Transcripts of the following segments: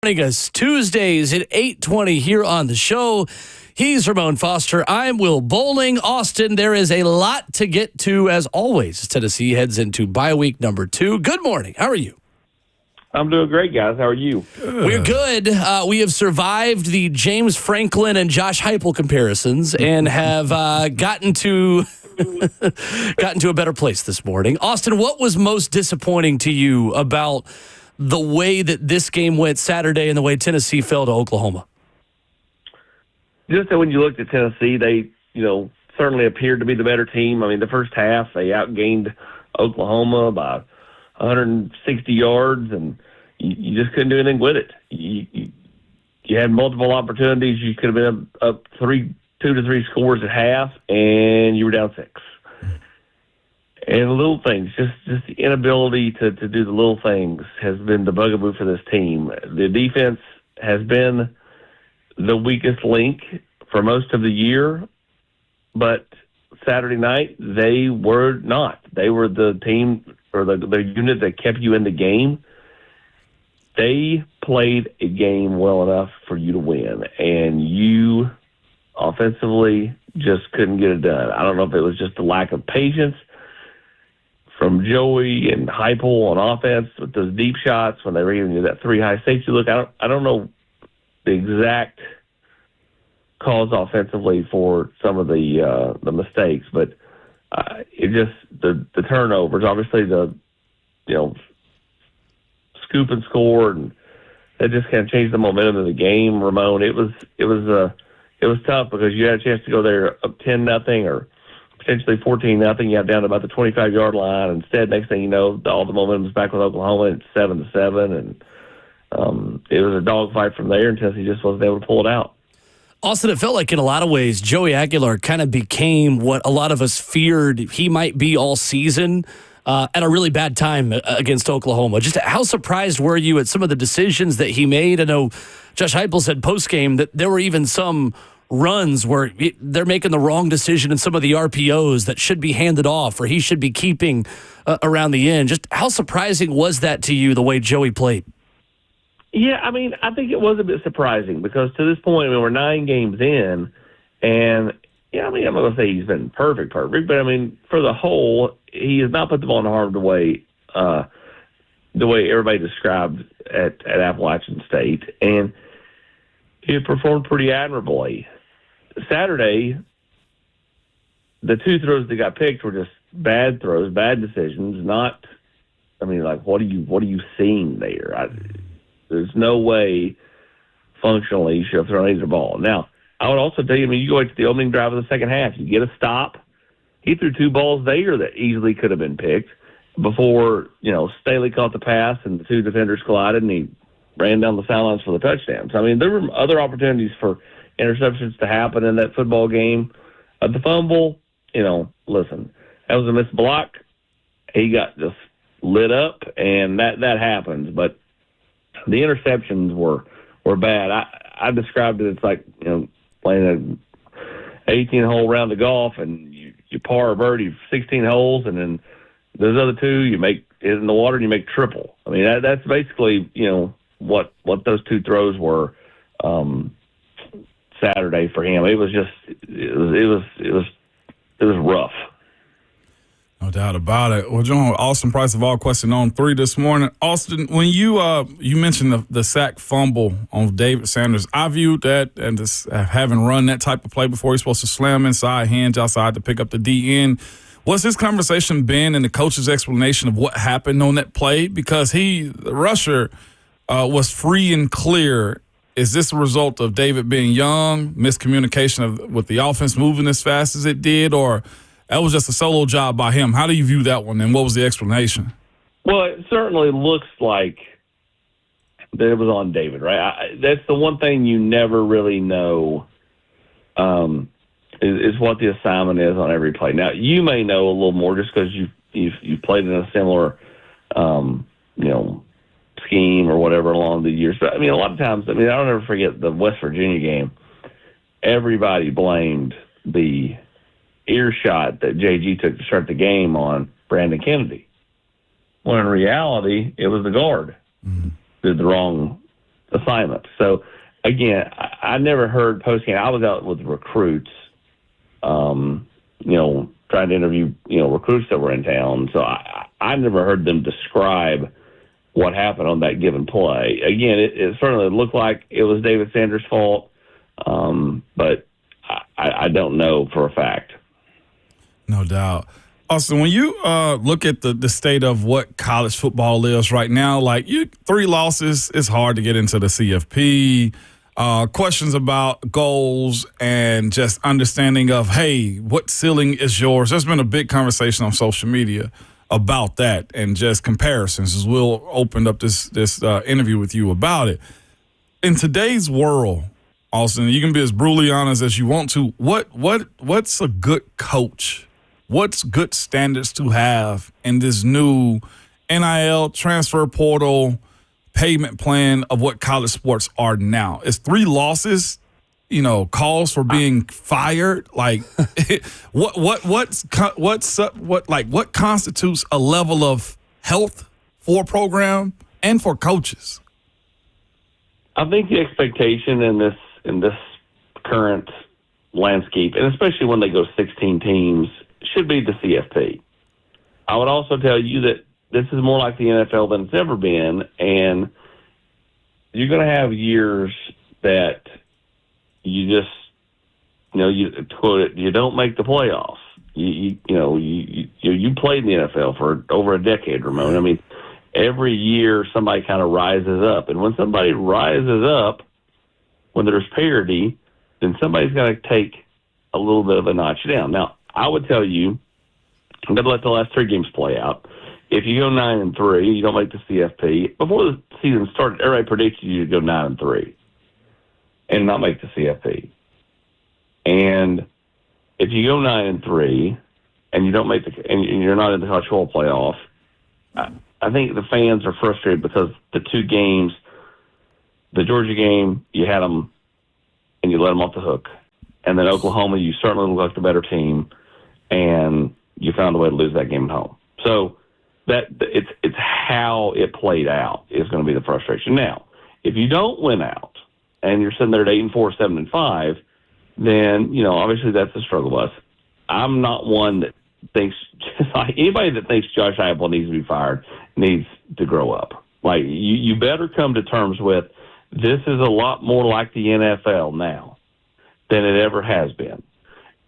Joining us Tuesdays at 8:20 here on the show. He's Ramon Foster. I'm Will Bowling. Austin, there is a lot to get to as always. Tennessee heads into bye week number 2. Good morning. How are you? I'm doing great, guys. How are you? We're good. We have survived the James Franklin and Josh Heupel comparisons and have gotten to a better place this morning. Austin, what was most disappointing to you about the way that this game went Saturday and the way Tennessee fell to Oklahoma? Just that when you looked at Tennessee, they, certainly appeared to be the better team. I mean, the first half, they outgained Oklahoma by 160 yards, and you just couldn't do anything with it. You had multiple opportunities. You could have been up 2 to 3 scores at half, and you were down 6. And little things, just the inability to do the little things has been the bugaboo for this team. The defense has been the weakest link for most of the year, but Saturday night they were not. They were the team or the unit that kept you in the game. They played a game well enough for you to win, and you offensively just couldn't get it done. I don't know if it was just the lack of patience from Joey and Heupel on offense with those deep shots when they were giving you that 3 high safety look. I don't know the exact cause offensively for some of the mistakes, but it just the turnovers, obviously the scoop and score, and that just kind of changed the momentum of the game. Ramon, it was tough because you had a chance to go there up 10-0 or potentially 14-0. You got down to about the 25-yard line. Instead, next thing you know, all the momentum's back with Oklahoma. It's 7-7, and it was a dogfight from there, and Tennessee just wasn't able to pull it out. Austin, it felt like in a lot of ways, Joey Aguilar kind of became what a lot of us feared he might be all season at a really bad time against Oklahoma. Just how surprised were you at some of the decisions that he made? I know Josh Heupel said postgame that there were even some runs where they're making the wrong decision in some of the RPOs that should be handed off or he should be keeping around the end. Just how surprising was that to you, the way Joey played? Yeah, I mean, I think it was a bit surprising because to this point, we're 9 games in, and I'm not going to say he's been perfect, but I mean, for the whole, he has not put the ball in harm's way the way everybody described at Appalachian State, and he performed pretty admirably. Saturday, the 2 throws that got picked were just bad throws, bad decisions. What are you seeing there? There's no way functionally you should have thrown either ball. Now, I would also tell you, you go to the opening drive of the second half, you get a stop. He threw 2 balls there that easily could have been picked before, Staley caught the pass and the 2 defenders collided and he ran down the sidelines for the touchdown. So, there were other opportunities for interceptions to happen in that football game. The fumble, listen, that was a missed block. He got just lit up, and that happens. But the interceptions were bad. I described it as like, playing an 18-hole round of golf, and you par or birdie 16 holes, and then those other 2, you make it in the water and you make triple. That's basically, what those 2 throws were Saturday for him. It was rough. No doubt about it. We're joined with Austin Price of VolQuest's on 3 this morning. Austin, when you mentioned the sack fumble on David Sanders, I viewed that and just having run that type of play before, he's supposed to slam inside, hinge outside to pick up the DN. What's his conversation been and the coach's explanation of what happened on that play? Because the rusher was free and clear. Is this a result of David being young, miscommunication with the offense moving as fast as it did, or that was just a solo job by him? How do you view that one, and what was the explanation? Well, it certainly looks like that it was on David, right? That's the one thing you never really know is what the assignment is on every play. Now, you may know a little more just because you've played in a similar, scheme or whatever along the years. But, a lot of times, I don't ever forget the West Virginia game. Everybody blamed the earshot that JG took to start the game on Brandon Kennedy. When in reality, it was the guard. Did the wrong assignment. So, again, I never heard post-game. I was out with recruits, trying to interview, recruits that were in town. So I never heard them describe what happened on that given play. Again, it certainly looked like it was David Sanders' fault, but I don't know for a fact. No doubt. Austin, when you look at the state of what college football is right now, like 3 losses, it's hard to get into the CFP. Questions about goals and just understanding of, hey, what ceiling is yours? There's been a big conversation on social media about that and just comparisons, as Will opened up this interview with you about it. In today's world, Austin, you can be as brutally honest as you want to. What's a good coach? What's good standards to have in this new NIL transfer portal payment plan of what college sports are now? Is 3 losses, calls for being fired? Like, what constitutes a level of health for a program and for coaches? I think the expectation in this current landscape, and especially when they go 16 teams, should be the CFP. I would also tell you that this is more like the NFL than it's ever been, and you're going to have years that you just, to quote it, you don't make the playoffs. You played in the NFL for over a decade, Ramon. I mean, every year somebody kind of rises up, and when somebody rises up, when there's parity, then somebody's got to take a little bit of a notch down. Now, I would tell you, I'm going to let the last 3 games play out. If you go 9-3, you don't make the CFP. Before the season started, everybody predicted you to go 9-3 and not make the CFP. And if you go 9-3 and you don't make and you're not in the college football playoff, I think the fans are frustrated because the 2 games, the Georgia game, you had them and you let them off the hook, and then Oklahoma, you certainly look like the better team, and you found a way to lose that game at home. So that it's how it played out is going to be the frustration. Now, if you don't win out and you're sitting there at 8-4, 7-5, then obviously that's a struggle bus. I'm not one that thinks anybody that thinks Josh Heupel needs to be fired needs to grow up. Like you better come to terms with this is a lot more like the NFL now than it ever has been.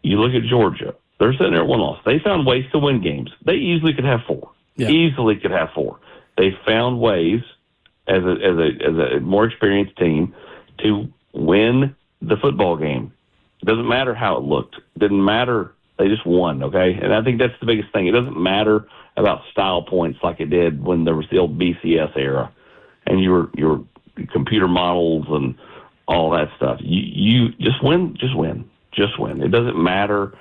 You look at Georgia. They're sitting there at 1 loss. They found ways to win games. They easily could have 4. Yeah. Easily could have 4. They found ways as a more experienced team to win the football game. It doesn't matter how it looked. It didn't matter. They just won, okay? And I think that's the biggest thing. It doesn't matter about style points like it did when there was the old BCS era and your computer models and all that stuff. You just win. It doesn't matter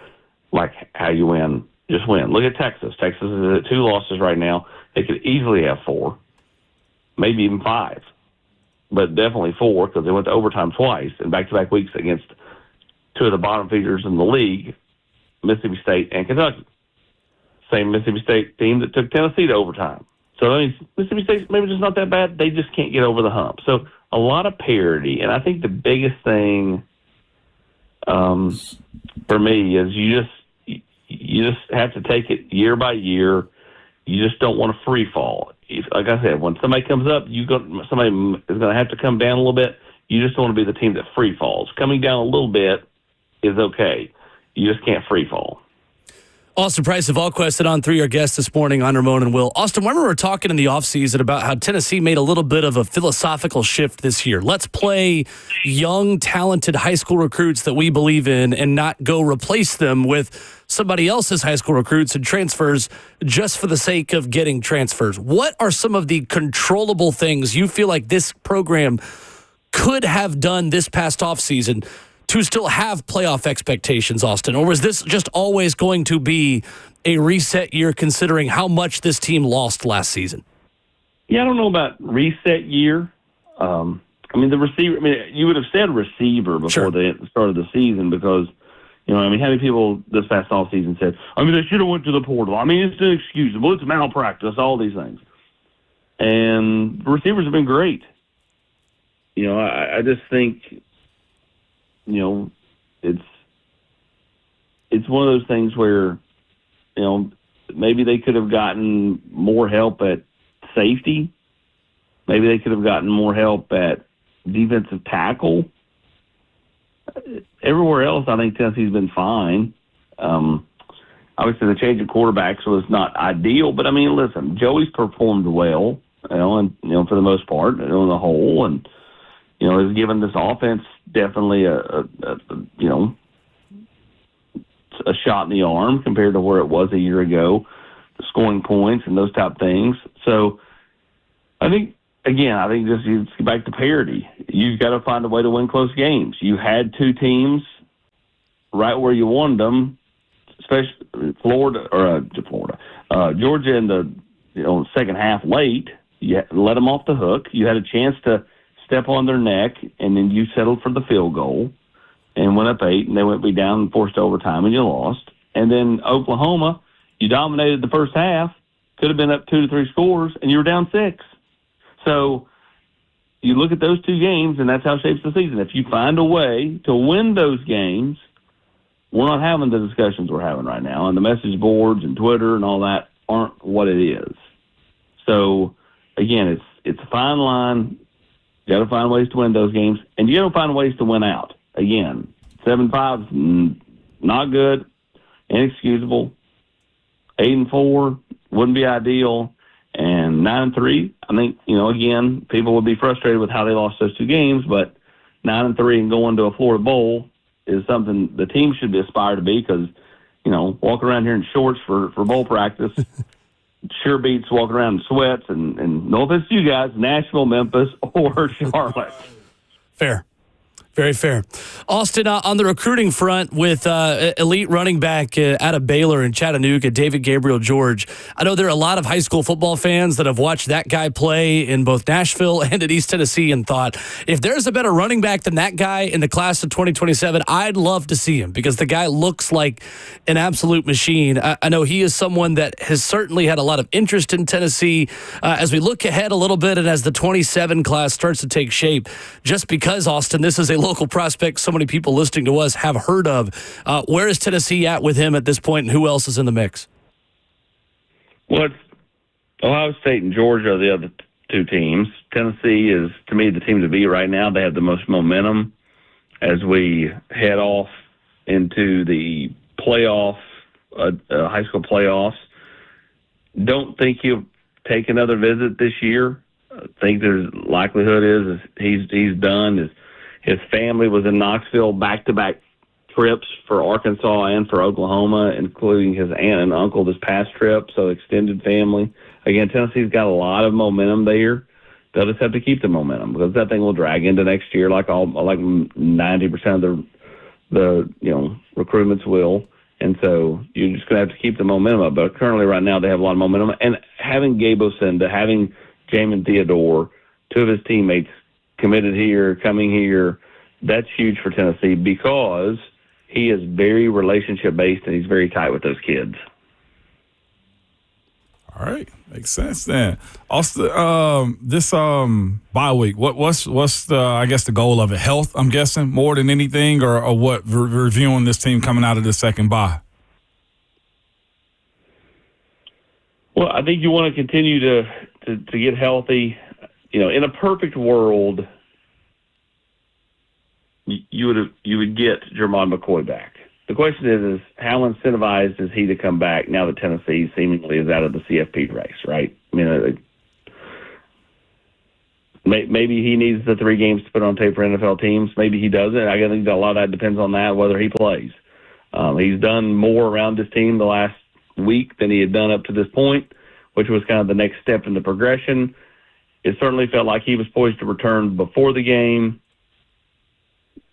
like how you win. Just win. Look at Texas. Texas is at 2 losses right now. They could easily have 4, maybe even 5, but definitely 4 because they went to overtime twice in back-to-back weeks against 2 of the bottom feeders in the league, Mississippi State and Kentucky. Same Mississippi State team that took Tennessee to overtime. So, Mississippi State's maybe just not that bad. They just can't get over the hump. So, a lot of parity. And I think the biggest thing for me is you just have to take it year by year. You just don't want to free fall. Like I said, when somebody comes up, somebody is going to have to come down a little bit. You just don't want to be the team that free falls. Coming down a little bit is okay. You just can't free fall. Austin Price of VolQuest's On 3, our guest this morning on Ramon and Will. Austin, remember we were talking in the offseason about how Tennessee made a little bit of a philosophical shift this year. Let's play young, talented high school recruits that we believe in and not go replace them with somebody else's high school recruits and transfers just for the sake of getting transfers. What are some of the controllable things you feel like this program could have done this past offseason to still have playoff expectations, Austin? Or was this just always going to be a reset year considering how much this team lost last season? Yeah, I don't know about reset year. The receiver, you would have said receiver before the start of the season because, how many people this past offseason said, they should have went to the portal. It's inexcusable. It's malpractice, all these things. And the receivers have been great. I just think, it's one of those things where, maybe they could have gotten more help at safety. Maybe they could have gotten more help at defensive tackle. Everywhere else, I think Tennessee's been fine. Obviously, the change of quarterbacks was not ideal, but listen, Joey's performed well, and for the most part, on the whole, and has given this offense definitely a shot in the arm compared to where it was a year ago, scoring points and those type of things. So, I think just you get back to parity. You've got to find a way to win close games. You had two teams right where you wanted them, especially Georgia in the second half late. You let them off the hook. You had a chance to step on their neck, and then you settled for the field goal and went up 8, and they went down and forced overtime, and you lost. And then Oklahoma, you dominated the first half, could have been up 2 to 3 scores, and you were down 6. So you look at those two games, and that's how it shapes the season. If you find a way to win those games, we're not having the discussions we're having right now, and the message boards and Twitter and all that aren't what it is. So, again, it's a fine line. You got to find ways to win those games, and you got to find ways to win out. Again, 7-5 not good, inexcusable. 8-4 wouldn't be ideal, and 9-3. I think again, people would be frustrated with how they lost those two games, but 9-3 and going to a Florida Bowl is something the team should aspire to be, because walking around here in shorts for bowl practice sure beats walking around in sweats and no offense to you guys, Nashville, Memphis, or Charlotte. Fair. Very fair. Austin, on the recruiting front with elite running back out of Baylor and Chattanooga, David Gabriel George, I know there are a lot of high school football fans that have watched that guy play in both Nashville and at East Tennessee and thought, if there's a better running back than that guy in the class of 2027, I'd love to see him, because the guy looks like an absolute machine. I know he is someone that has certainly had a lot of interest in Tennessee as we look ahead a little bit and as the 27 class starts to take shape, just because, Austin, this is a local prospect so many people listening to us have heard of. Where is Tennessee at with him at this point, and who else is in the mix? Well, it's Ohio State and Georgia are the other two teams. Tennessee is, to me, the team to beat right now. They have the most momentum as we head off into the playoff, high school playoffs. Don't think he'll take another visit this year. I think there's likelihood is he's done. His family was in Knoxville back-to-back trips for Arkansas and for Oklahoma, including his aunt and uncle this past trip, so extended family. Again, Tennessee's got a lot of momentum there. They'll just have to keep the momentum, because that thing will drag into next year like 90% of the recruitments will. And so you're just going to have to keep the momentum up. But currently right now they have a lot of momentum. And having Gabe Osenda, having Jamin Theodore, two of his teammates committed here, coming here, that's huge for Tennessee, because he is very relationship-based and he's very tight with those kids. All right, makes sense then. Also, this bye week, what's the goal of it? Health, I'm guessing, more than anything, or what? Reviewing this team coming out of the second bye. Well, I think you want to continue to get healthy. In a perfect world, you would get Jermon McCoy back. The question is how incentivized is he to come back now that Tennessee seemingly is out of the CFP race, right? Maybe he needs the 3 games to put on tape for NFL teams. Maybe he doesn't. I think a lot of that depends on that, whether he plays. He's done more around this team the last week than he had done up to this point, which was kind of the next step in the progression. It certainly felt like he was poised to return before the game.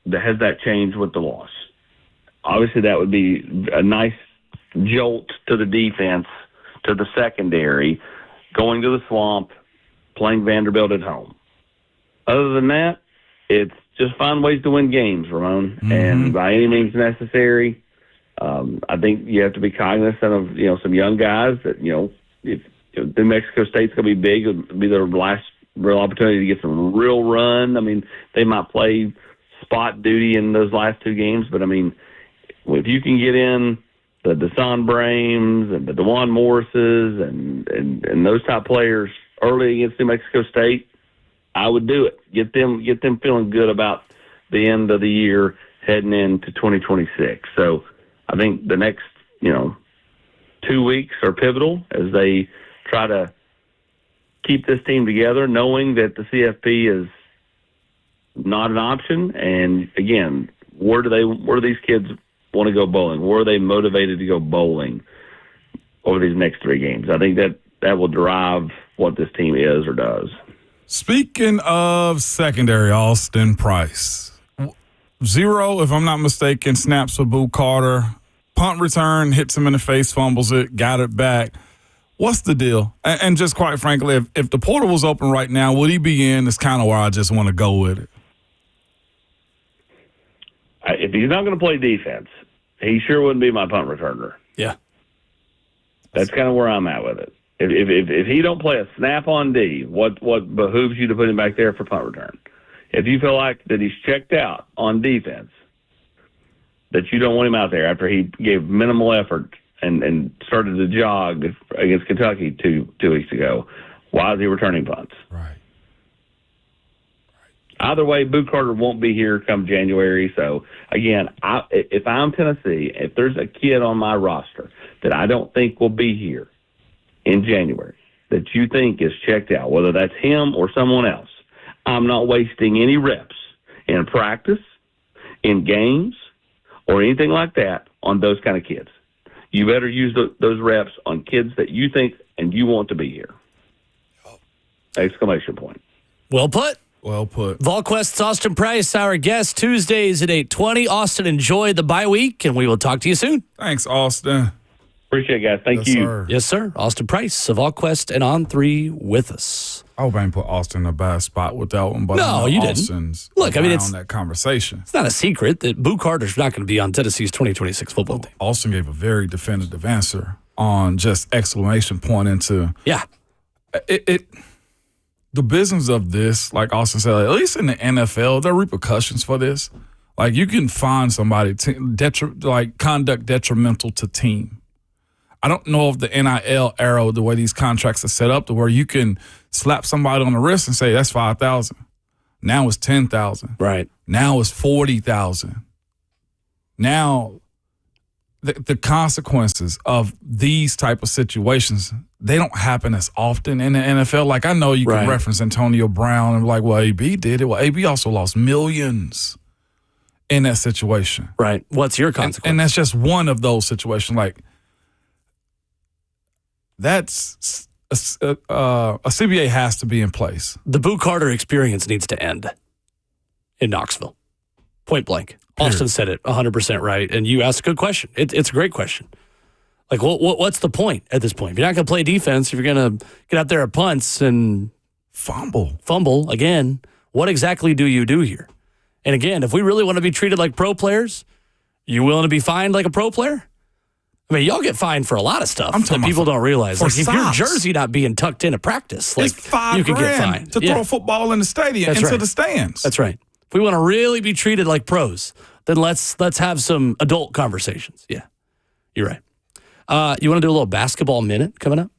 Has that changed with the loss? Obviously, that would be a nice jolt to the defense, to the secondary, going to the Swamp, playing Vanderbilt at home. Other than that, it's just find ways to win games, Ramon, and by any means necessary. I think you have to be cognizant of some young guys that if New Mexico State's going to be big. It'll be their last real opportunity to get some real run. I mean, they might play spot duty in those last 2 games, but I mean, if you can get in the Desan Brames and the DeJuan Morrises and those type players early against New Mexico State, I would do it. Get them feeling good about the end of the year heading into 2026. So I think the next, 2 weeks are pivotal as they try to keep this team together, knowing that the CFP is not an option. And again, where do these kids want to go bowling? Where are they motivated to go bowling over these next 3 games? I think that will drive what this team is or does. Speaking of secondary, Austin Price. 0, if I'm not mistaken, snaps with Boo Carter. Punt return, hits him in the face, fumbles it, got it back. What's the deal? And just quite frankly, if the portal was open right now, would he be in? That's kind of where I just want to go with it. If he's not going to play defense, he sure wouldn't be my punt returner. Yeah. That's kind of where I'm at with it. If he don't play a snap on D, what behooves you to put him back there for punt return? If you feel like that he's checked out on defense, that you don't want him out there after he gave minimal effort and started to jog against Kentucky two weeks ago, why is he returning punts? Right. Either way, Boo Carter won't be here come January. So, again, if I'm Tennessee, if there's a kid on my roster that I don't think will be here in January, that you think is checked out, whether that's him or someone else, I'm not wasting any reps in practice, in games, or anything like that on those kind of kids. You better use those reps on kids that you think and you want to be here. Exclamation point. Well put. Well put. VolQuest's Austin Price, our guest, Tuesdays at 8:20. Austin, enjoy the bye week, and we will talk to you soon. Thanks, Austin. Appreciate it, guys. Thank Yes, you. sir. Yes, sir. Austin Price of VolQuest and On3 with us. I hope I didn't put Austin in a bad spot with that one, but No, I know you didn't. Austin's Look, I mean, it's around that conversation. not a secret that Boo Carter's not going to be on Tennessee's 2026 football team. Austin gave a very definitive answer on just exclamation point into Yeah. the business of this, like Austin said, at least in the NFL, there are repercussions for this. Like, you can find somebody conduct detrimental to team. I don't know if the NIL era, the way these contracts are set up, to where you can slap somebody on the wrist and say that's $5,000. Now it's $10,000. Right. Now it's $40,000. Now the consequences of these type of situations, they don't happen as often in the NFL. Like, I know you can reference Antonio Brown and be like, well, AB did it. Well, AB also lost millions in that situation. Right. What's your consequence? And that's just one of those situations. Like, that's a CBA has to be in place. The Boo Carter experience needs to end in Knoxville. Point blank. Period. Austin said it 100% right, and you asked a good question. It's a great question. Like, what's the point at this point? If you're not going to play defense, if you're going to get out there at punts and fumble again, what exactly do you do here? And again, if we really want to be treated like pro players, you willing to be fined like a pro player? I mean, y'all get fined for a lot of stuff that people don't realize. Like, if your jersey not being tucked in at practice, like, it's $5,000 you can get fined to throw a football in the stadium into the stands. That's right. If we want to really be treated like pros, then let's have some adult conversations. Yeah, you're right. You want to do a little basketball minute coming up?